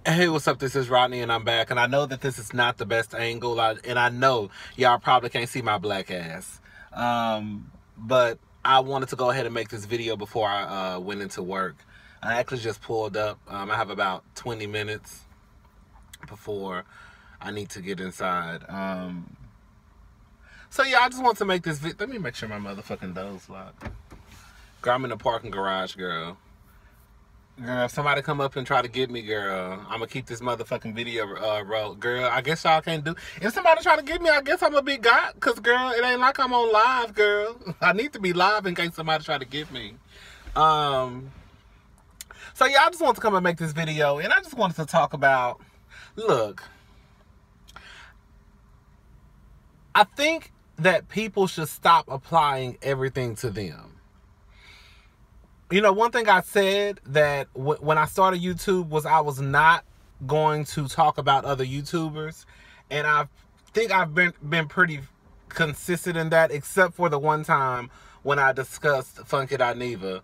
Hey, what's up? This is Rodney, and I'm back. And I know that this is not the best angle, and I know y'all probably can't see my black ass. But I wanted to go ahead and make this video before I went into work. I actually just pulled up. I have about 20 minutes before I need to get inside. So yeah, I just want to make this video. Let me make sure my motherfucking door's locked. Girl, I'm in the parking garage, girl. Girl, if somebody come up and try to get me, girl, I'm gonna keep this motherfucking video roll. Girl, I guess y'all can't do. If somebody try to get me, I guess I'm gonna be got. Cause girl, it ain't like I'm on live, girl. I need to be live in case somebody try to get me. So yeah, I just wanted to come and make this video, and I just wanted to talk about. Look, I think that people should stop applying everything to them. You know, one thing I said that when I started YouTube was I was not going to talk about other YouTubers. And I think I've been pretty consistent in that, except for the one time when I discussed Funky Neva,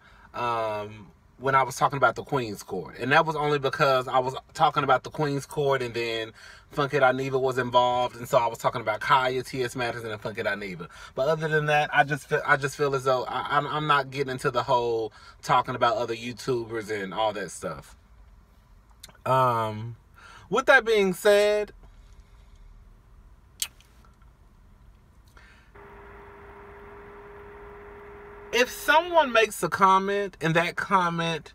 when I was talking about the Queen's Court. And that was only because I was talking about the Queen's Court and then Funky Neva was involved. And so I was talking about Kaya, T.S. Madison, and Funky Neva. But other than that, I just feel as though I'm not getting into the whole talking about other YouTubers and all that stuff. With that being said, if someone makes a comment and that comment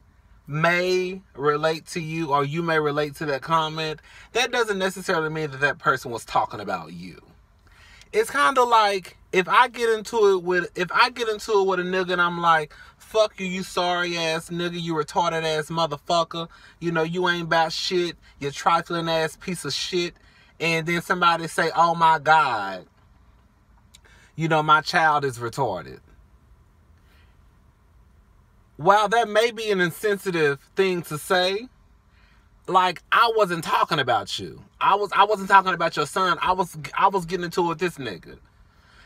may relate to you or you may relate to that comment, that doesn't necessarily mean that that person was talking about you. It's kind of like if I get into it with a nigga and I'm like, fuck you, you sorry ass nigga, you retarded ass motherfucker, you know, you ain't about shit, you trifling ass piece of shit, and then somebody say, oh my God, you know, my child is retarded. While that may be an insensitive thing to say, like, I wasn't talking about you. I wasn't talking about your son. I was getting into it with this nigga.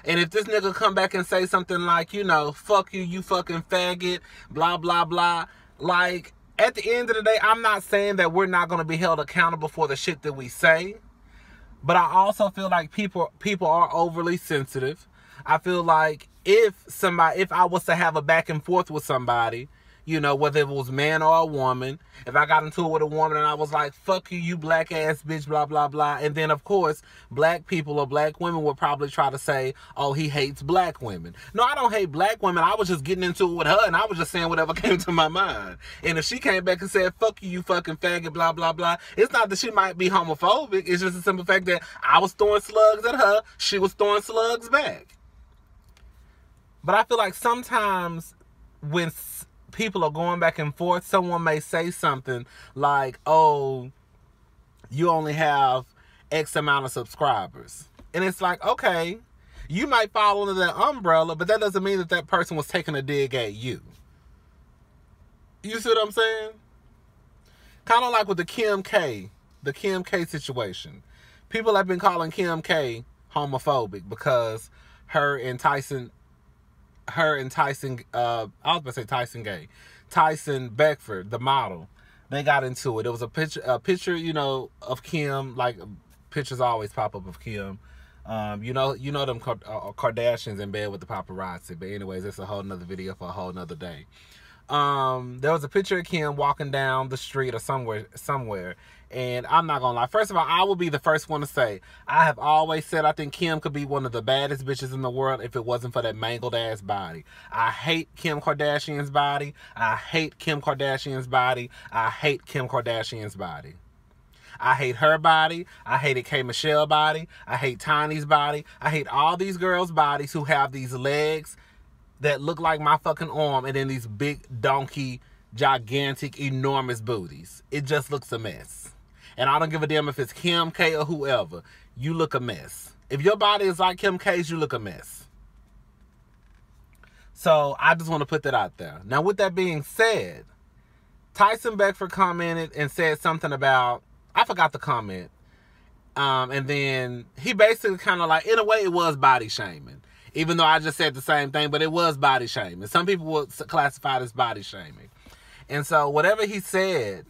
And if this nigga come back and say something like, you know, fuck you, you fucking faggot, blah, blah, blah. Like, at the end of the day, I'm not saying that we're not going to be held accountable for the shit that we say. But I also feel like people are overly sensitive. I feel like if I was to have a back and forth with somebody, you know, whether it was man or a woman, if I got into it with a woman and I was like, fuck you, you black ass bitch, blah, blah, blah. And then, of course, black people or black women would probably try to say, oh, he hates black women. No, I don't hate black women. I was just getting into it with her and I was just saying whatever came to my mind. And if she came back and said, fuck you, you fucking faggot, blah, blah, blah, it's not that she might be homophobic. It's just a simple fact that I was throwing slugs at her. She was throwing slugs back. But I feel like sometimes when people are going back and forth, someone may say something like, oh, you only have X amount of subscribers. And it's like, okay, you might fall under that umbrella, but that doesn't mean that that person was taking a dig at you. You see what I'm saying? Kind of like with the Kim K situation. People have been calling Kim K homophobic because her and Tyson, I was about to say Tyson Gay. Tyson Beckford, the model, they got into it. It was a picture, you know, of Kim, like pictures always pop up of Kim. You know them Kardashians in bed with the paparazzi. But anyways, it's a whole nother video for a whole nother day. There was a picture of Kim walking down the street or somewhere. And I'm not gonna lie. First of all, I will be the first one to say, I have always said I think Kim could be one of the baddest bitches in the world if it wasn't for that mangled ass body. I hate Kim Kardashian's body. I hate Kim Kardashian's body. I hate Kim Kardashian's body. I hate her body. I hated K. Michelle's body. I hate Tiny's body. I hate all these girls' bodies who have these legs that look like my fucking arm and then these big donkey, gigantic, enormous booties. It just looks a mess. And I don't give a damn if it's Kim K or whoever. You look a mess. If your body is like Kim K's, you look a mess. So I just want to put that out there. Now, with that being said, Tyson Beckford commented and said something about, I forgot the comment. And then he basically kind of like, in a way, it was body shaming. Even though I just said the same thing, but it was body shaming. Some people would classify it as body shaming. And so whatever he said,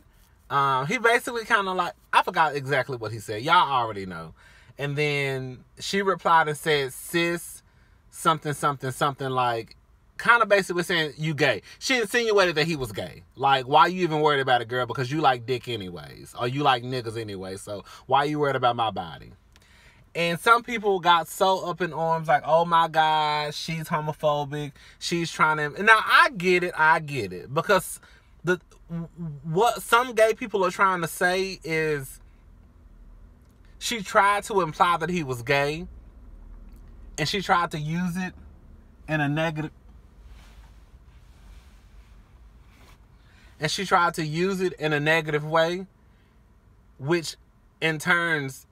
He basically kind of like, I forgot exactly what he said. Y'all already know. And then she replied and said, sis, something, something, something, like, kind of basically saying, you gay. She insinuated that he was gay. Like, why you even worried about it, girl? Because you like dick anyways. Or you like niggas anyway. So why you worried about my body? And some people got so up in arms, like, oh my God, she's homophobic. She's trying to... And now, I get it. Because what some gay people are trying to say is she tried to imply that he was gay. And she tried to use it in a negative... And she tried to use it in a negative way, which in turns,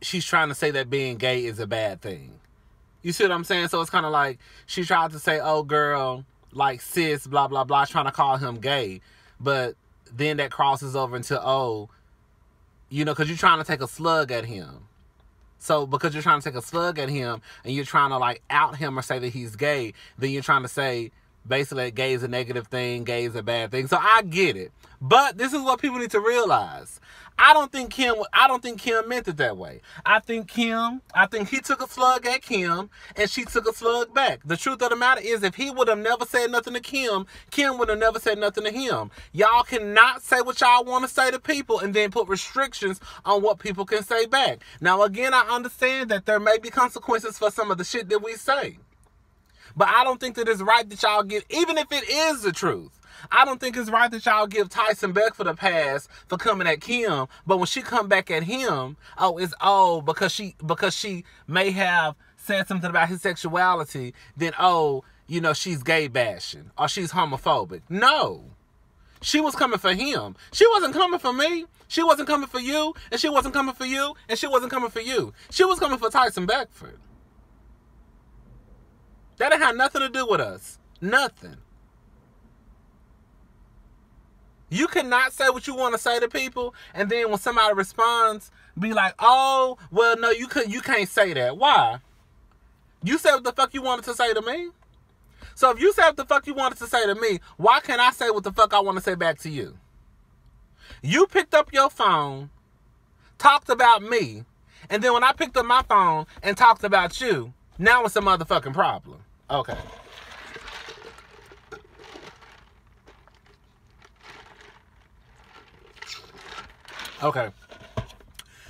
she's trying to say that being gay is a bad thing. You see what I'm saying? So it's kind of like she tried to say, oh, girl, like sis, blah, blah, blah, trying to call him gay. But then that crosses over into, oh, you know, because you're trying to take a slug at him. So because you're trying to take a slug at him and you're trying to like out him or say that he's gay, then you're trying to say, basically, that gay is a negative thing, gay is a bad thing. So I get it. But this is what people need to realize. I don't think Kim meant it that way. I think he took a slug at Kim and she took a slug back. The truth of the matter is, if he would have never said nothing to Kim, Kim would have never said nothing to him. Y'all cannot say what y'all want to say to people and then put restrictions on what people can say back. Now, again, I understand that there may be consequences for some of the shit that we say. But I don't think that it's right that y'all give, even if it is the truth, I don't think it's right that y'all give Tyson Beckford a pass for coming at Kim. But when she come back at him, because she may have said something about his sexuality, then, you know, she's gay bashing or she's homophobic. No. She was coming for him. She wasn't coming for me. She wasn't coming for you. And she wasn't coming for you. And she wasn't coming for you. She was coming for Tyson Beckford. That didn't have nothing to do with us. Nothing. You cannot say what you want to say to people, and then when somebody responds, be like, oh, well, no, you can't say that. Why? You said what the fuck you wanted to say to me. So if you said what the fuck you wanted to say to me, why can't I say what the fuck I want to say back to you? You picked up your phone, talked about me, and then when I picked up my phone and talked about you, now it's a motherfucking problem. Okay. Okay.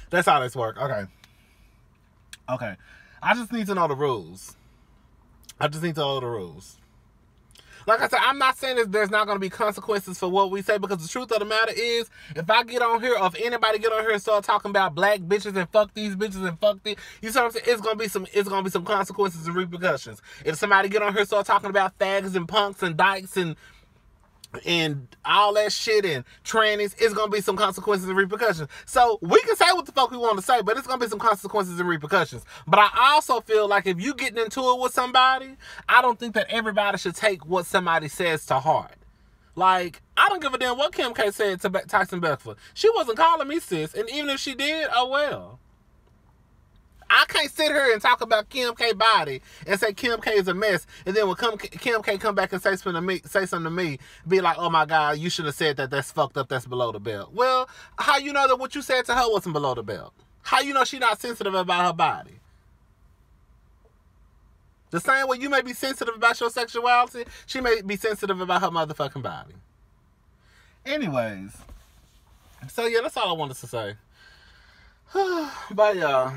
That's how this works. Okay. Okay. I just need to know the rules. Like I said, I'm not saying that there's not going to be consequences for what we say, because the truth of the matter is, if I get on here, or if anybody get on here and start talking about black bitches and fuck these bitches and fuck these, you see what I'm saying? It's gonna be some consequences and repercussions. If somebody get on here and start talking about fags and punks and dykes and all that shit and trannies, it's gonna be some consequences and repercussions. So we can say what the fuck we want to say, but it's gonna be some consequences and repercussions. But I also feel like if you getting into it with somebody, I don't think that everybody should take what somebody says to heart. Like, I don't give a damn what Kim K said to Tyson Beckford. She wasn't calling me sis, and even if she did, oh well. I can't sit here and talk about Kim K body and say Kim K is a mess, and then when Kim K come back and say something to me, be like, oh my God, you should have said that. That's fucked up. That's below the belt. Well, how you know that what you said to her wasn't below the belt? How you know she not sensitive about her body? The same way you may be sensitive about your sexuality, she may be sensitive about her motherfucking body. Anyways, so yeah, that's all I wanted to say. Bye, y'all.